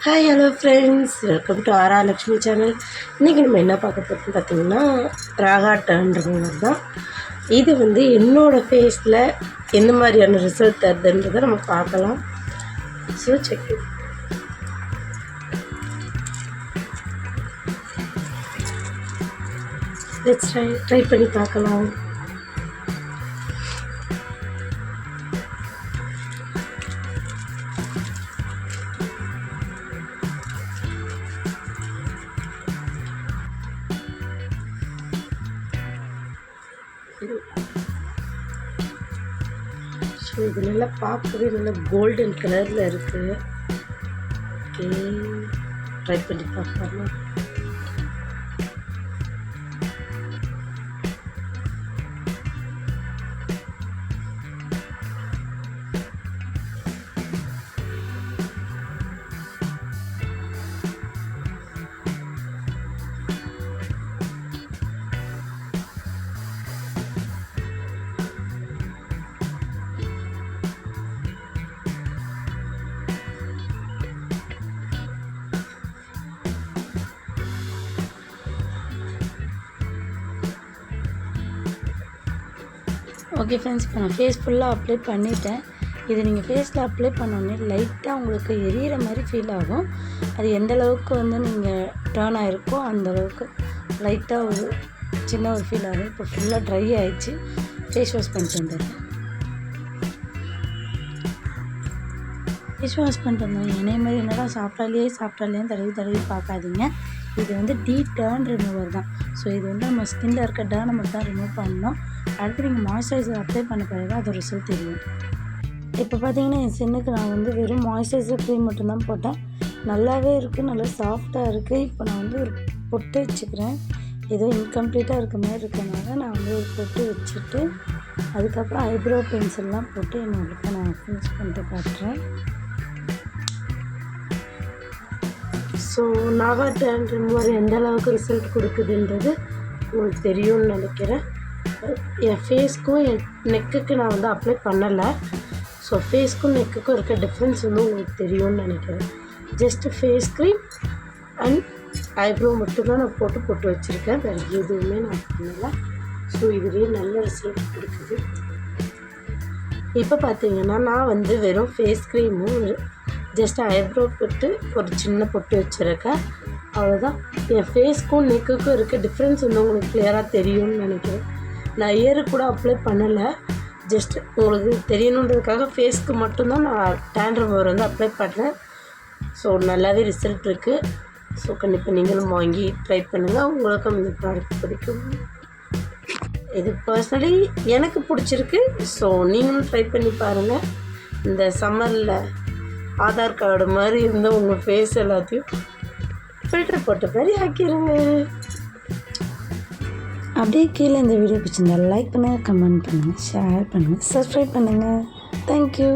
Hi hello friends, welcome to ஆரா Lakshmi channel. இன்றைக்கி நம்ம என்ன பார்க்க போகிறோம்னு பார்த்தீங்கன்னா ராகா டர்ன்றது தான். இது என்னோடய ஃபேஸில் எந்த மாதிரியான ரிசல்ட் தருதுன்றதை நம்ம பார்க்கலாம். So check it. Let's try பண்ணி பார்க்கலாம். ஸோ இது நல்லா பார்க்கவே நல்லா கோல்டன் கலரில் இருக்குது. ஓகே, ட்ரை பண்ணி பார்க்கலாம். ஓகே ஃப்ரெண்ட்ஸ், இப்போ நான் ஃபேஸ் ஃபுல்லாக அப்ளை பண்ணிட்டேன். இது நீங்கள் ஃபேஸில் அப்ளை பண்ணோடனே லைட்டாக உங்களுக்கு எரியிற மாதிரி ஃபீல் ஆகும். அது எந்த அளவுக்கு நீங்கள் டர்ன் ஆகிருக்கோ அந்தளவுக்கு லைட்டாக ஒரு சின்ன ஒரு ஃபீல் ஆகும். இப்போ ஃபுல்லாக ட்ரை ஆகிடுச்சு. ஃபேஸ் வாஷ் பண்ணிட்டு வந்துடுறேன். ஃபேஸ் வாஷ் பண்ணிட்டு வந்தோம். என்னைய மாதிரி என்னடா சாப்பிட்டாலேயே தடவி பார்க்காதீங்க. இது டீ டர்ன் ரிமூவர் தான். ஸோ இது நம்ம ஸ்கின்னில் இருக்க டர்னை மட்டும் தான் ரிமூவ் பண்ணணும். அடுத்து நீங்கள் மாய்ஸ்சரைசர் அப்ளை பண்ண பிறகு அது ரிசல்ட் தெரியும். இப்போ பார்த்தீங்கன்னா என் ஸ்கின்னுக்கு நான் வெறும் மாய்ஸ்சரைசர் க்ரீம் மட்டும்தான் போட்டேன். நல்லாவே இருக்குது, நல்லா சாஃப்டாக இருக்குது. இப்போ நான் ஒரு பொட்டு வச்சுக்கிறேன். ஏதோ இன்கம்ப்ளீட்டாக இருக்க மாதிரி இருக்கிறதுனால நான் ஒரு பொட்டு வச்சுட்டு அதுக்கப்புறம் ஐப்ரோ பென்சில்லாம் போட்டு என்னோட நான் ஃபினிஷ் பண்ணிட்டு காட்டுறேன். ஸோ நாகா டர்ன் ரிமூவர் எந்த அளவுக்கு ரிசல்ட் கொடுக்குதுன்றது உங்களுக்கு தெரியும்னு நினைக்கிறேன். என் ஃபேஸ்க்கும் என் நெக்குக்கு நான் அப்ளை பண்ணலை. ஸோ ஃபேஸ்க்கும் நெக்குக்கும் இருக்க டிஃப்ரென்ஸ் உங்களுக்கு தெரியும்னு நினைக்கிறேன். Just face cream and eyebrow மட்டும்தான் நான் போட்டு வச்சுருக்கேன். வேறு எதுவுமே நான் பண்ணலை. ஸோ இதுலேயே நல்ல ரிசல்ட் கொடுக்குது. இப்போ பார்த்தீங்கன்னா நான் வெறும் ஃபேஸ் க்ரீமும் ஜஸ்ட் ஐப்ரோ போட்டு ஒரு சின்ன பொட்டு வச்சுருக்கேன். அவ்வளோதான். என் ஃபேஸ்க்கும் நெக்குக்கும் இருக்க டிஃப்ரென்ஸ் உங்களுக்கு கிளியராக தெரியும்னு நினைக்கிறேன். நான் இயரு கூட அப்ளை பண்ணலை. ஜஸ்ட் உங்களுக்கு தெரியணுன்றதுக்காக ஃபேஸ்க்கு மட்டும்தான் நான் டேன் ரிமூவர் அப்ளை பண்ணேன். ஸோ நல்லாவே ரிசல்ட் இருக்குது. ஸோ கண்டிப்பாக நீங்களும் வாங்கி ட்ரை பண்ணுங்கள். உங்களுக்கும் இந்த ப்ராடக்ட் பிடிக்கும். இது பர்சனலி எனக்கு பிடிச்சிருக்கு. ஸோ நீங்களும் ட்ரை பண்ணி பாருங்கள். இந்த சம்மரில் ஆதார் கார்டு மாதிரி உங்கள் ஃபேஸ் எல்லாத்தையும் ஃபில்டர் போட்ட மாதிரி ஆக்கிடுங்க. அப்படியே கீழே இந்த வீடியோ பிடிச்சிருந்தா லைக் பண்ணுங்கள், கமெண்ட் பண்ணுங்கள், ஷேர் பண்ணுங்கள், சப்ஸ்கிரைப் பண்ணுங்கள். தேங்க்யூ.